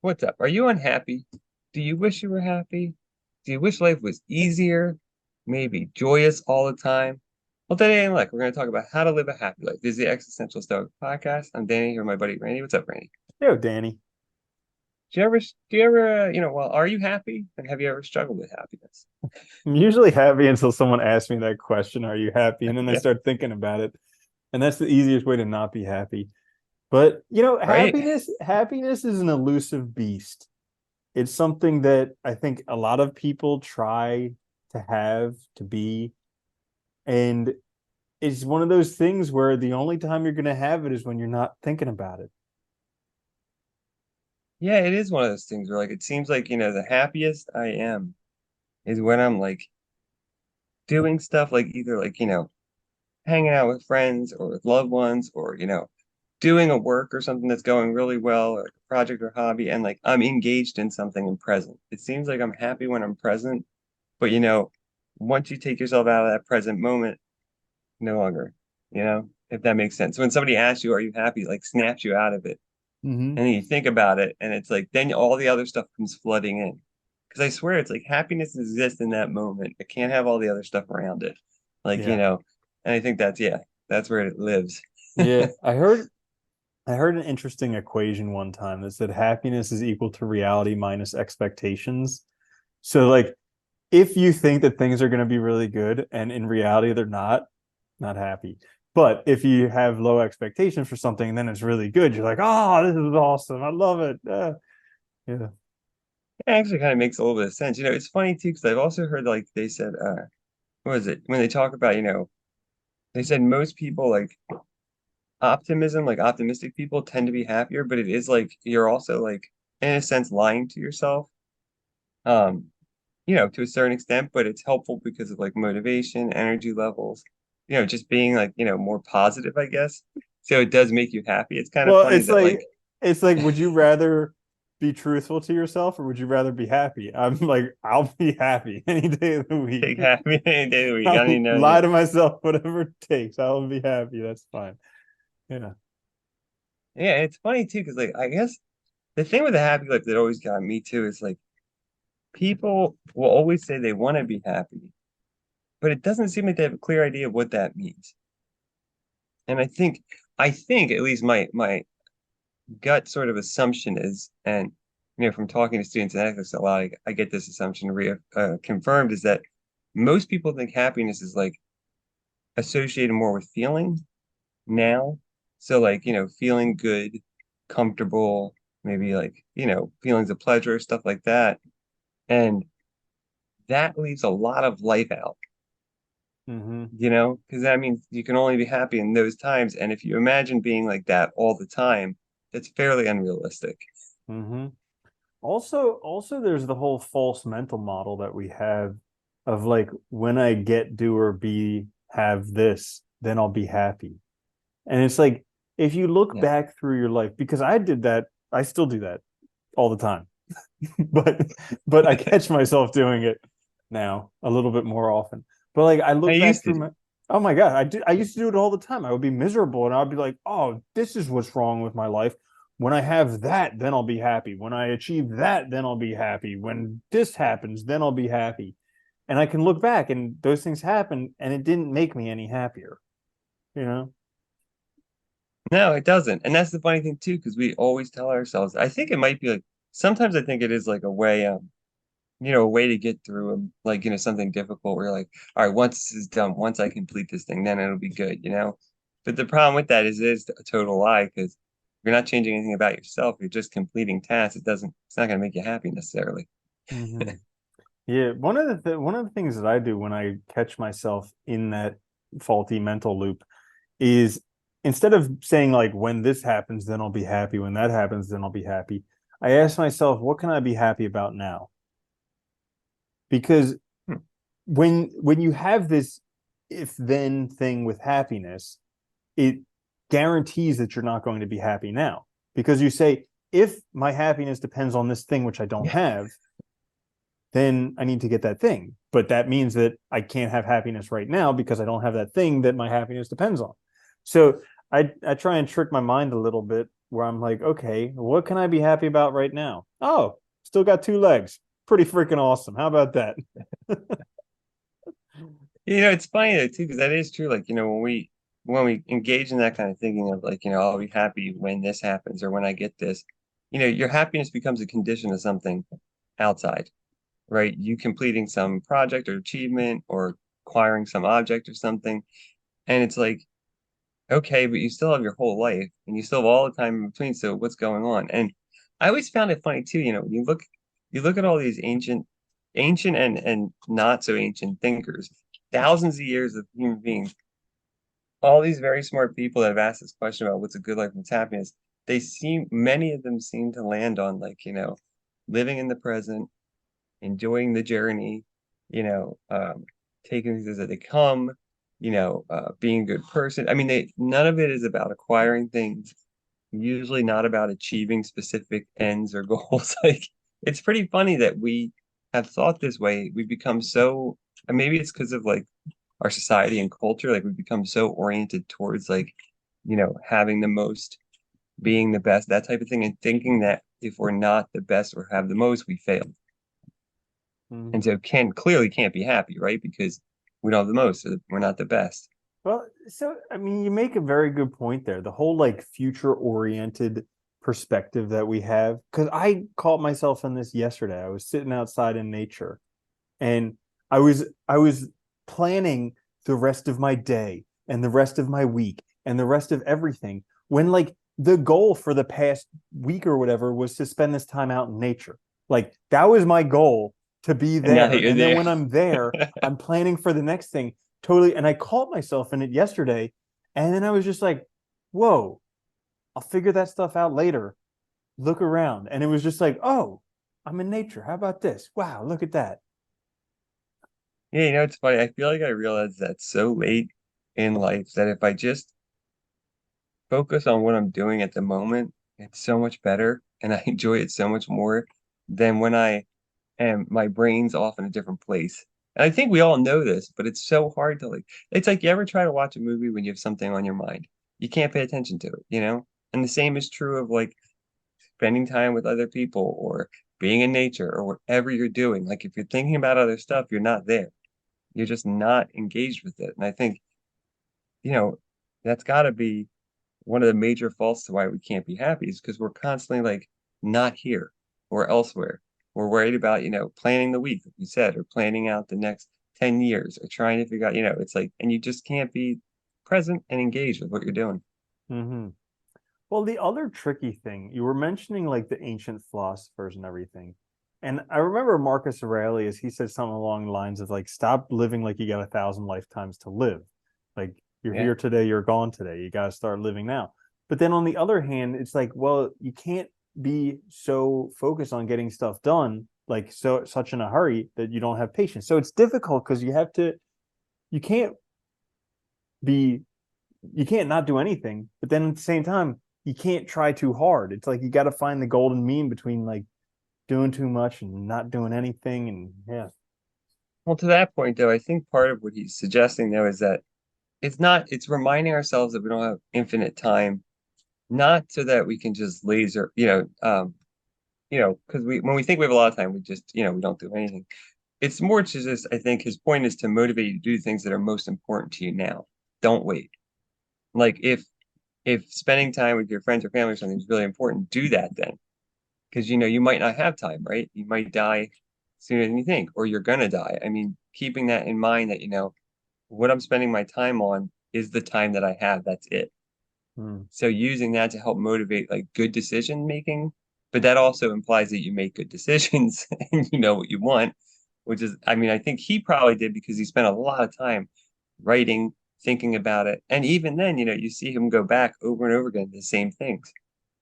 What's up? Are you unhappy? Do you wish you were happy? Do you wish life was easier? Maybe joyous all the time? Well, today and look, we're going to talk about how to live a happy life. This is the Existential Stoic podcast. I'm Danny, here with my buddy Randy. What's up, Randy? Yo, Danny. Do you ever, are you happy? Like, have you ever struggled with happiness? I'm usually happy until someone asks me that question, are you happy? And then I Yeah, start thinking about it. And that's the easiest way to not be happy. But right? happiness is an elusive beast. It's something that I think a lot of people try to have, to be. And it's one of those things where the only time you're gonna have it is when you're not thinking about it. Yeah, it is one of those things where like it seems like, the happiest I am is when I'm like doing stuff like either like, hanging out with friends or with loved ones or, doing a work or something that's going really well or like a project or hobby and like I'm engaged in something and present. It seems like I'm happy when I'm present, but once you take yourself out of that present moment, no longer, if that makes sense. When somebody asks you, are you happy, like snaps you out of it. Mm-hmm. And then you think about it and it's like then all the other stuff comes flooding in. Because I swear it's like happiness exists in that moment. It can't have all the other stuff around it. Like, Yeah. and I think that's where it lives. Yeah. I heard an interesting equation one time that said happiness is equal to reality minus expectations. So like if you think that things are going to be really good and in reality they're not happy. But if you have low expectations for something and then it's really good, you're like, oh, this is awesome. I love it. Yeah. It actually kind of makes a little bit of sense. It's funny too, because I've also heard like they said, what was it? When they talk about, they said most people like optimism, like optimistic people tend to be happier, but it is like you're also like in a sense lying to yourself, um, to a certain extent, but it's helpful because of like motivation, energy levels, just being like, more positive, I guess. So it does make you happy. It's kind of Well, funny that like it's like, would you rather be truthful to yourself or would you rather be happy? I'm like, I'll be happy any day of the week. take happy any day of the week. I don't I'll even know. lie to myself, whatever it takes. I'll be happy. That's fine. Yeah. Yeah, it's funny too, because like I guess the thing with the happy life that always got me too is like people will always say they want to be happy, but it doesn't seem like they have a clear idea of what that means. And I think at least my gut sort of assumption is, and from talking to students in ethics a lot, I get this assumption confirmed is that most people think happiness is like associated more with feeling now. So like, feeling good, comfortable, maybe like, feelings of pleasure, stuff like that. And that leaves a lot of life out, Mm-hmm. because that means you can only be happy in those times. And if you imagine being like that all the time, that's fairly unrealistic. Mm-hmm. Also, there's the whole false mental model that we have of like, when I get, do, or be, have this, then I'll be happy. And it's like, if you look Yeah. back through your life, because I did that, I still do that all the time, but I catch myself doing it now a little bit more often. But like, I I look back used to through do. my, oh my God, I used to do it all the time. I would be miserable and I'd be like, oh, this is what's wrong with my life. When I have that, then I'll be happy. When I achieve that, then I'll be happy. When this happens, then I'll be happy. And I can look back and those things happen and it didn't make me any happier, you know? No, it doesn't. And that's the funny thing too, because we always tell ourselves, I think it might be like sometimes I think it is like a way, a way to get through like, something difficult where you're like, all right, once this is done, once I complete this thing, then it'll be good. But the problem with that is it is a total lie because you're not changing anything about yourself. You're just completing tasks. It's not going to make you happy necessarily. Mm-hmm. Yeah, one of the things that I do when I catch myself in that faulty mental loop is, instead of saying like, when this happens then I'll be happy, when that happens then I'll be happy, I ask myself, what can I be happy about now? Because Hmm. when you have this if then thing with happiness, it guarantees that you're not going to be happy now, because you say, if my happiness depends on this thing which I don't Yeah. have, then I need to get that thing. But that means that I can't have happiness right now because I don't have that thing that my happiness depends on. So I try and trick my mind a little bit where I'm like, okay, what can I be happy about right now? Oh, still got two legs. Pretty freaking awesome. How about that? It's funny though too, because that is true. Like, when we engage in that kind of thinking of like, I'll be happy when this happens or when I get this, your happiness becomes a condition of something outside, right? You completing some project or achievement or acquiring some object or something. And it's like, okay, but you still have your whole life and you still have all the time in between. So what's going on? And I always found it funny too, you look at all these ancient and not so ancient thinkers, thousands of years of human beings, all these very smart people that have asked this question about what's a good life, what's happiness, many of them seem to land on like, living in the present, enjoying the journey, you know, um, taking things as they come, being a good person. I mean, none of it is about acquiring things, usually not about achieving specific ends or goals. Like, it's pretty funny that we have thought this way. We've become so, and maybe it's because of like our society and culture, like we've become so oriented towards like, having the most, being the best, that type of thing, and thinking that if we're not the best or have the most, we fail. And Mhm. so clearly can't be happy, right? Because we don't have the most, so we're not the best. Well, so I mean, you make a very good point there. The whole like future oriented perspective that we have, because I caught myself in this yesterday. I was sitting outside in nature and I was planning the rest of my day and the rest of my week and the rest of everything when like the goal for the past week or whatever was to spend this time out in nature. Like that was my goal, to be And now that there. you're And then there, when I'm there, I'm planning for the next thing. Totally. And I caught myself in it yesterday. And then I was just like, whoa, I'll figure that stuff out later. Look around. And it was just like, oh, I'm in nature. How about this? Wow, look at that. yeah, it's funny. I feel like I realized that so late in life that if I just focus on what I'm doing at the moment, it's so much better and I enjoy it so much more than when my brain's off in a different place. And I think we all know this, but it's so hard to like, it's like you ever try to watch a movie when you have something on your mind. You can't pay attention to it? And the same is true of like spending time with other people or being in nature or whatever you're doing. Like if you're thinking about other stuff, you're not there. You're just not engaged with it. And I think, you know, that's got to be one of the major faults to why we can't be happy is because we're constantly like not here or elsewhere. We're worried about, planning the week, like you said, or planning out the next 10 years or trying to figure out, it's like, and you just can't be present and engaged with what you're doing. Mm-hmm. Well, the other tricky thing, you were mentioning like the ancient philosophers and everything. And I remember Marcus Aurelius, he said something along the lines of like, stop living like you got 1,000 lifetimes to live. Like you're Yeah. here today, you're gone today. You got to start living now. But then on the other hand, it's like, well, you can't be so focused on getting stuff done, like so such in a hurry that you don't have patience. So it's difficult because you can't be you can't not do anything, but then at the same time, you can't try too hard. It's like you got to find the golden mean between like doing too much and not doing anything. And yeah. Well, to that point, though, I think part of what he's suggesting, though, is that it's reminding ourselves that we don't have infinite time, not so that we can just laser, because when we think we have a lot of time, we just, we don't do anything. It's more to just, I think his point is to motivate you to do things that are most important to you now. Don't wait. Like if spending time with your friends or family or something is really important, do that then. Because you might not have time, right? You might die sooner than you think, or you're gonna die. I mean, keeping that in mind that, what I'm spending my time on is the time that I have. That's it. Hmm. So using that to help motivate like good decision making, but that also implies that you make good decisions and you know what you want, which is, I mean, I think he probably did because he spent a lot of time writing, thinking about it. And even then, you see him go back over and over again to the same things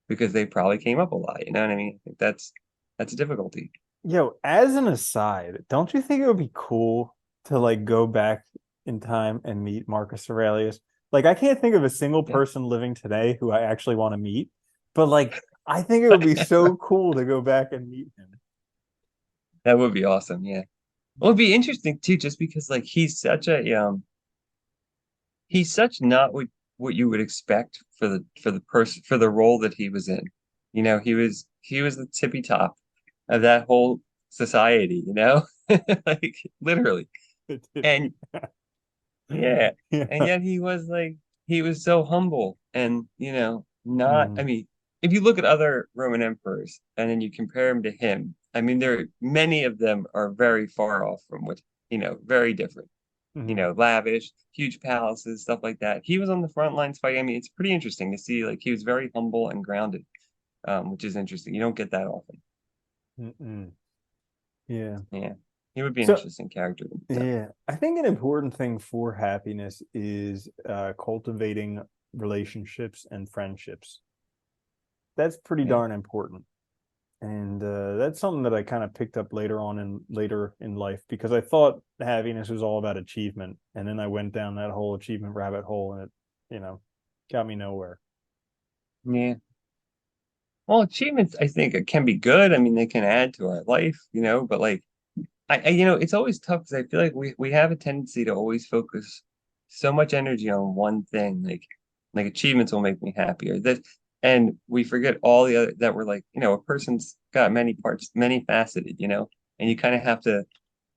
because they probably came up a lot. You know what I mean? I think that's a difficulty. Yo, as an aside, don't you think it would be cool to like go back in time and meet Marcus Aurelius? Like, I can't think of a single Yeah. person living today who I actually want to meet, but like, I think it would be so cool to go back and meet him. That would be awesome. Yeah. Well, it'd be interesting too, just because like he's such not what what you would expect for the person for the role that he was in. You know, he was the tippy top of that whole society, you know? Like literally. And yeah, and Yeah. yet he was like he was so humble and, you know, not I Mm, mean, if you look at other Roman emperors and then you compare him to him, I mean there many of them are very far off from what, you know, very different, you mhm. know, lavish, huge palaces, stuff like that. He was on the front lines fighting. I mean, it's pretty interesting to see. Like he was very humble and grounded, which is interesting. You don't get that often. Mm-mm. Yeah. Yeah, he would be an So, interesting character. So, yeah, I think an important thing for happiness is cultivating relationships and friendships. That's pretty yeah, darn important. And that's something that I kind of picked up later in life because I thought happiness was all about achievement, and then I went down that whole achievement rabbit hole, and you know, got me nowhere. yeah. Well, achievements, I think, can be good. I mean, they can add to our life, you know. But like, you know, it's always tough because I feel like we have a tendency to always focus so much energy on one thing. Like achievements will make me happy, or this, and we forget all the other that we're like, you know, a person's got many parts, many faceted, you know, and you kind of have to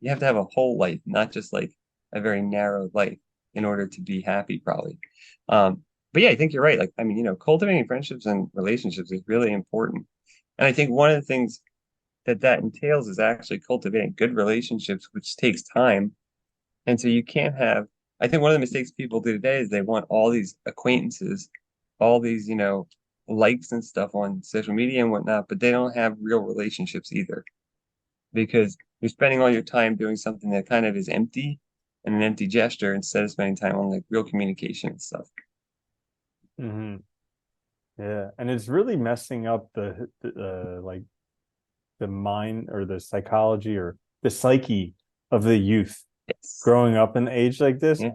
you have to have a whole life, not just like a very narrow life in order to be happy, probably. But yeah, I think you're right. Like, I mean, you know, cultivating friendships and relationships is really important. And I think one of the things that entails is actually cultivating good relationships, which takes time. And so you can't have, I think one of the mistakes people do today is they want all these acquaintances, all these, you know, likes and stuff on social media and whatnot, but they don't have real relationships either because you're spending all your time doing something that kind of is empty and an empty gesture instead of spending time on like real communication and stuff. Hmm. Yeah, and it's really messing up like the mind or the psychology or the psyche of the youth Yes. growing up in age like this. Yeah.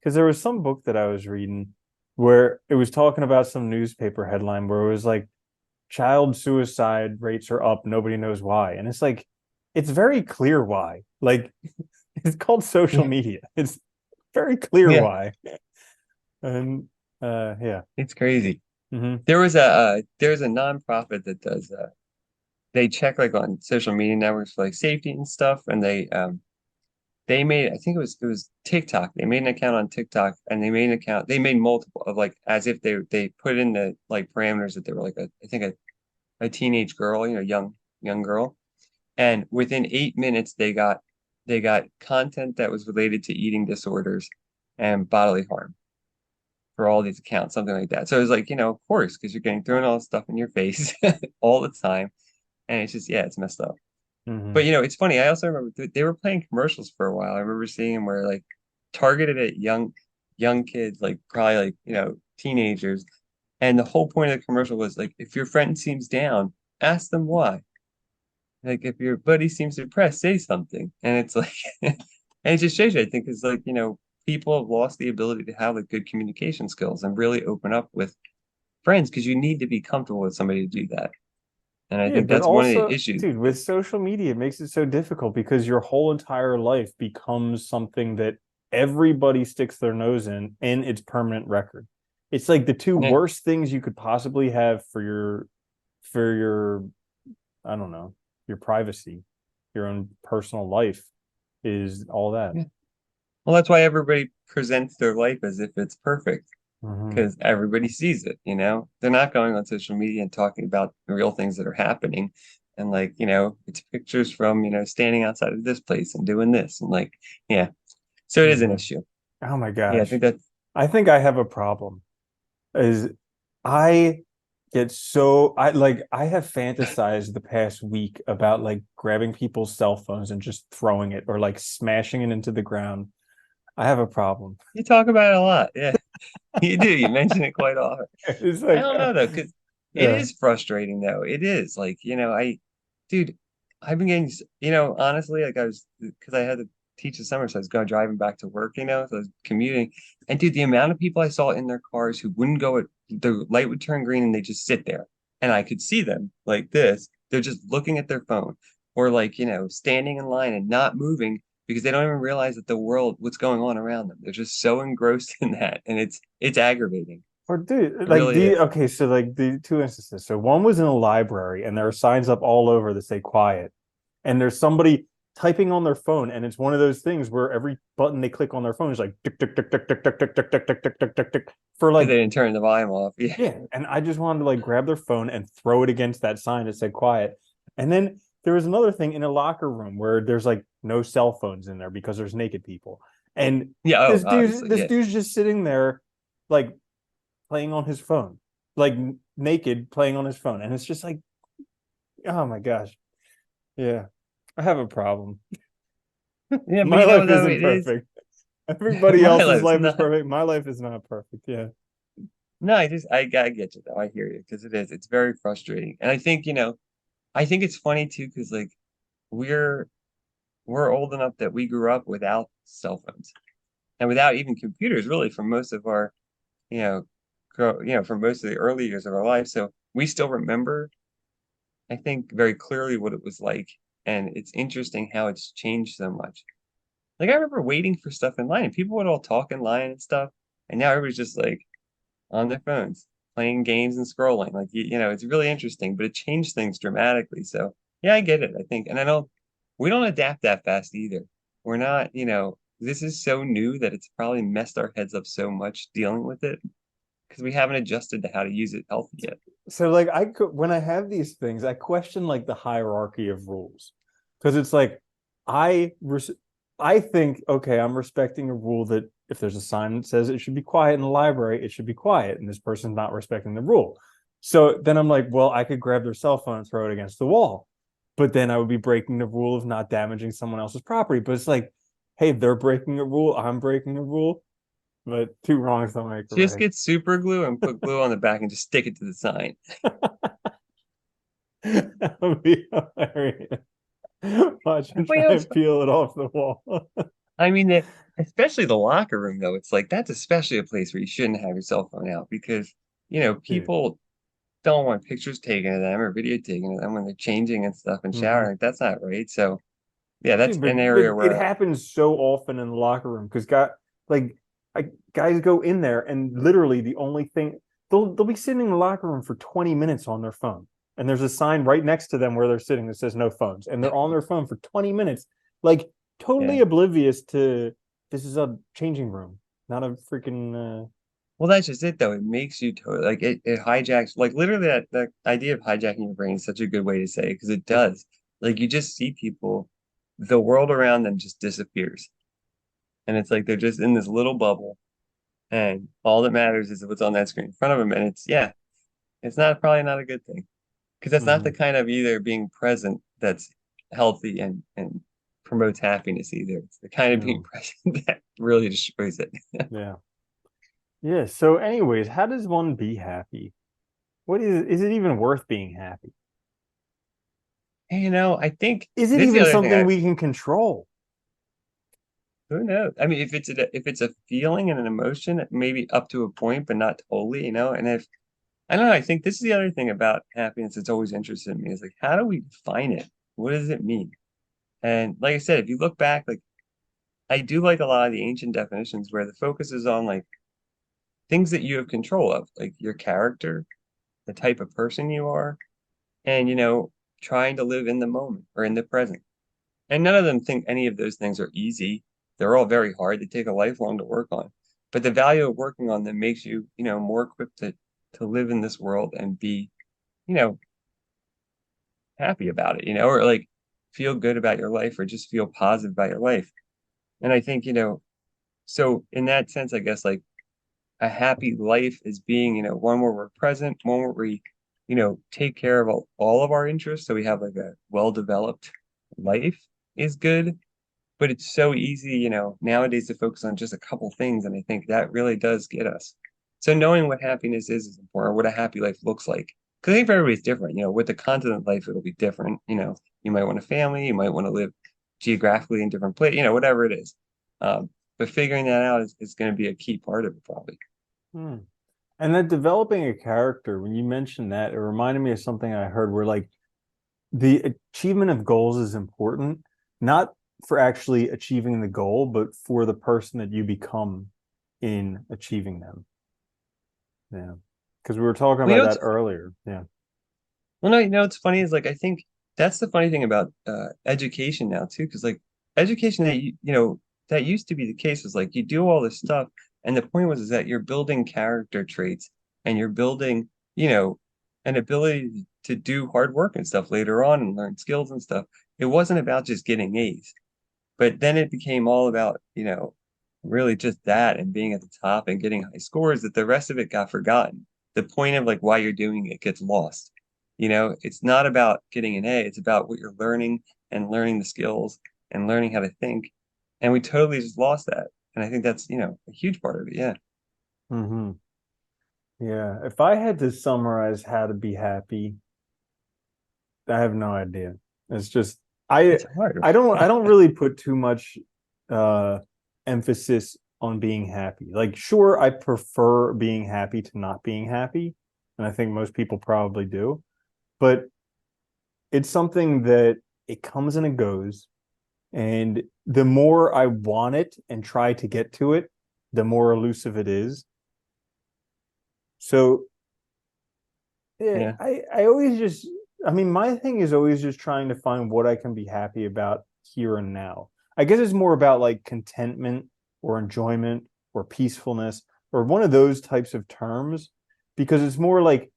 Because there was some book that I was reading where it was talking about some newspaper headline where it was like child suicide rates are up, nobody knows why. And it's like it's very clear why. Like it's called social Yeah. media. It's very clear Yeah. why. And yeah. It's crazy. Hmm. There's a nonprofit that does they check like on social media networks for like safety and stuff and they made I think it was TikTok. They made an account on TikTok and they made an account they made multiple of like as if they put in the like parameters that they were like a I think a teenage girl, you know, young girl. And within 8 minutes they got content that was related to eating disorders and bodily harm for all these accounts, something like that. So it was like, you know, of course, because you're getting thrown all this stuff in your face all the time. And it's just, yeah, it's messed up. But, Hmm. you know, it's funny. I also remember they were playing commercials for a while. I remember seeing them where like targeted at young kids, like probably like, you know, teenagers. And the whole point of the commercial was like, if your friend seems down, ask them why. Like if your buddy seems depressed, say something. And it's like, and it just shows you, I think, is like, you know, people have lost the ability to have like good communication skills and really open up with friends because you need to be comfortable with somebody to do that. And I Yeah, think but that's one of the also, issues. dude, with social media, it makes it so difficult because your whole entire life becomes something that everybody sticks their nose in and it's permanent record. It's like the two Yeah, worst things you could possibly have for your, I don't know, your privacy, your own personal life is all that. yeah. Well, that's why everybody presents their life as if it's perfect Hmm. because everybody sees it, you know? They're not going on social media and talking about the real things that are happening. And like, you know, it's pictures from, you know, standing outside of this place and doing this. And like, yeah. So it is an Hmm. issue. Oh my Yeah, I gosh. think that's I think I have a problem. Is I get so I have fantasized the past week about like grabbing people's cell phones and just throwing it or like smashing it into the ground. I have a problem. you talk about it a lot. Yeah, you do. You mention it quite often. It's I like don't know though, because it yeah. is frustrating though. It is like, you know, dude, I've been getting, you know, honestly, like because I had to teach the summer, so I was going driving back to work, you know, so I was commuting. And dude, the amount of people I saw in their cars who wouldn't go at the light would turn green and they just sit there. And I could see them like this. They're just looking at their phone or like, you know, standing in line and not moving because they don't even realize that the world, what's going on around them. They're just so engrossed in that, and it's aggravating. Or dude, It like really the is. okay, so like the two instances. So one was in a library, and there are signs up all over that say quiet, and there's somebody typing on their phone, and it's one of those things where every button they click on their phone is like tick tick tick tick tick tick tick tick tick tick tick tick tick tick for Because like they didn't turn the volume off. Yeah. yeah. And I just wanted to like grab their phone and throw it against that sign that said quiet. And then there was another thing in a locker room where there's like no cell phones in there because there's naked people. And Yeah, oh, obviously, this yeah. dude's just sitting there like playing on his phone, like naked playing on his phone. And it's just like, oh my gosh. Yeah. I have a problem. Yeah, but My you know life though isn't it is perfect. Everybody my else's life's life is not. perfect. My life is not perfect. Yeah. No, I get you though. I hear you because it is. It's very frustrating. And I think, I think it's funny too because like we're we're old enough that we grew up without cell phones and without even computers really for most of our, you know, for most of the early years of our life. So we still remember, I think, very clearly what it was like. And it's interesting how it's changed so much. Like I remember waiting for stuff in line and people would all talk in line and stuff. And now everybody's just like on their phones, playing games and scrolling. Like it's really interesting, but it changed things dramatically. So yeah, I get it, I think. And I don't we don't adapt that fast either. We're not, this is so new that it's probably messed our heads up so much dealing with it because we haven't adjusted to how to use it healthy yet. So like I could when I have these things, I question like the hierarchy of rules because it's like I res- I think okay, I'm respecting a rule that if there's a sign that says it should be quiet in the library, it should be quiet, and this person's not respecting the rule. So then I'm like, well, I could grab their cell phone and throw it against the wall, but then I would be breaking the rule of not damaging someone else's property. But it's like, hey, they're breaking a rule, I'm breaking a rule, but two wrongs don't make a Just right. get super glue and put glue on the back and just stick it to the sign. That would be hilarious. Watch him But try and peel it off the wall. I mean, especially the locker room, though, it's like that's especially a place where you shouldn't have your cell phone out because, Dude. people don't want pictures taken of them or video taken of them when they're changing and stuff and Mm-hmm. showering. That's not right. So, yeah, that's Dude, an but area it where, happens so often in the locker room because like guys go in there and literally the only thing they'll be sitting in the locker room for 20 minutes on their phone. And there's a sign right next to them where they're sitting that says no phones. And they're on their phone for 20 minutes, like yeah. totally oblivious to this is a changing room, not a freaking Well, that's just it, though. It makes you totally like it hijacks, like literally that idea of hijacking your brain is such a good way to say it because it does. Like you just see people, the world around them just disappears. And it's like they're just in this little bubble and all that matters is what's on that screen in front of them. And yeah, it's not probably not a good thing because that's not the Mhm. kind of either being present that's healthy and promotes happipiness either. It's the kind of being No. present that really destroys it. Yeah. Yeah. So, anyways, how does one be happy? What is it even worth being happy? And, I think Is it this is the even other thing something we can control? who knows? I mean, if it's a feeling and an emotion, maybe up to a point, but not totally. And if I don't know, I think this is the other thing about happiness that's always interested me is like, how do we define it? What does it mean? And like I said, if you look back, like I do like a lot of the ancient definitions where the focus is on like things that you have control of, like your character, the type of person you are, and trying to live in the moment or in the present. And none of them think any of those things are easy. They're all very hard. They take a lifelong to work on. But the value of working on them makes you, more equipped to live in this world and be, you know, happy about it, or like feel good about your life or just feel positive about your life. And I think, so in that sense, I guess like a happy life is being, one where we're present, one where we, take care of all of our interests. So we have like a well-developed life is good. But it's so easy, nowadays to focus on just a couple things. And I think that really does get us. So knowing what happiness is important, what a happy life looks like. Because I think for everybody's different. With the continent life, it'll be different. You might want a family, you might want to live geographically in different places, whatever it is. But figuring that out is going to be a key part of it, probably. Hmm. And then developing a character, when you mentioned that, it reminded me of something I heard where like the achievement of goals is important, not for actually achieving the goal, but for the person that you become in achieving them. Yeah. Because we were talking Well, about that earlier. Yeah. well, no, what's funny is like I think that's the funny thing about education now too, because like education that that used to be the case was like you do all this stuff, and the point was is that you're building character traits and you're building, you know, an ability to do hard work and stuff later on and learn skills and stuff. It wasn't about just getting A's. But then it became all about, really just that and being at the top and getting high scores that the rest of it got forgotten. The point of like why you're doing it gets lost. It's not about getting an A, it's about what you're learning and learning the skills and learning how to think. And we totally just lost that. And I think that's, a huge part of it. Yeah. Mm-hmm. Yeah. If I had to summarize how to be happy, I have no idea. It's just I It's hard. I don't really put too much uh emphasis on being happy. Like sure, I prefer being happy to not being happy, and I think most people probably do, but it's something that it comes and it goes, and the more I want it and try to get to it, the more elusive it is. So yeah, Yeah. I always just I mean my thing is always just trying to find what I can be happy about here and now. I guess it's more about like contentment or enjoyment or peacefulness or one of those types of terms because it's more like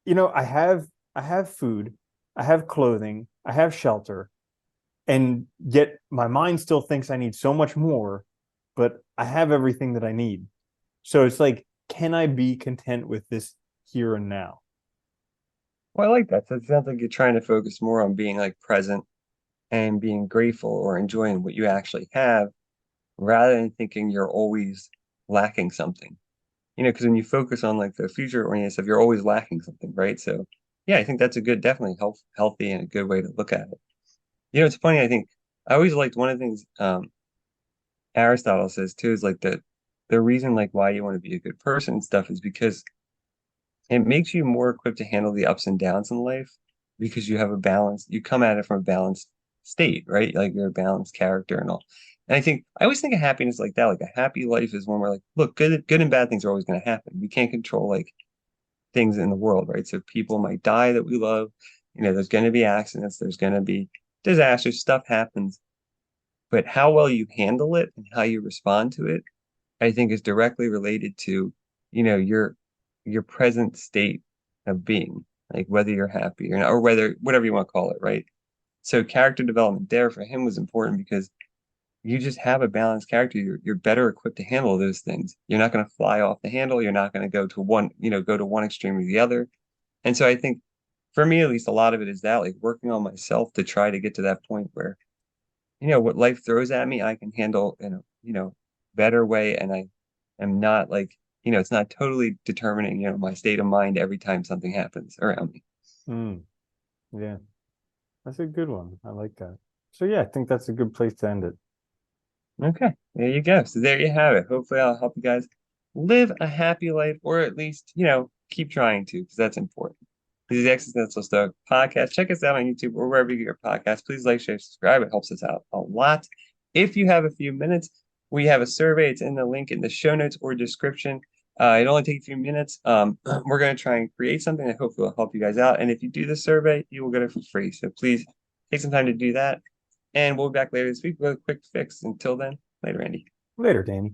I have food, I have clothing, I have shelter, and yet my mind still thinks I need so much more, but I have everything that I need. So it's like can I be content with this here and now? Well, I like that. So it sounds like you're trying to focus more on being like present and being grateful or enjoying what you actually have rather than thinking you're always lacking something. Because when you focus on like the future oriented stuff, you're always lacking something, right? So yeah, I think that's a good, definitely healthy and a good way to look at it. It's funny, I think I always liked one of the things Aristotle says too is like the reason like why you want to be a good person and stuff is because it makes you more equipped to handle the ups and downs in life because you have a balance, you come at it from a balanced state, right? Like you're a balanced character and all. And I always think of happiness like that. Like a happy life is one where like, look, good and bad things are always going to happen. We can't control like things in the world, right? So people might die that we love. There's going to be accidents, there's going to be disasters, stuff happens. But how well you handle it and how you respond to it, I think is directly related to, your present state of being, like whether you're happy or not, or whether whatever you want to call it, right? So character development there for him was important because you just have a balanced character. You're better equipped to handle those things. You're not going to fly off the handle. You're not going to go to one extreme or the other. And so I think for me, at least, a lot of it is that like working on myself to try to get to that point where, what life throws at me, I can handle in a, better way. And I am not like, it's not totally determining, my state of mind every time something happens around me. Mm, yeah, that's a good one. I like that. So yeah, I think that's a good place to end it. Okay, there you go. So there you have it. Hopefully, I'll help you guys live a happy life, or at least, keep trying to, because that's important. This is the Existential Stoic podcast. Check us out on YouTube or wherever you get your podcast. Please like, share, subscribe. It helps us out a lot. If you have a few minutes, we have a survey. It's in the link in the show notes or description. It only takes a few minutes. We're going to try and create something that hopefully will help you guys out. And if you do the survey, you will get it for free. So please take some time to do that. And we'll be back later this week with a quick fix. Until then, later, Andy. Later, Danny.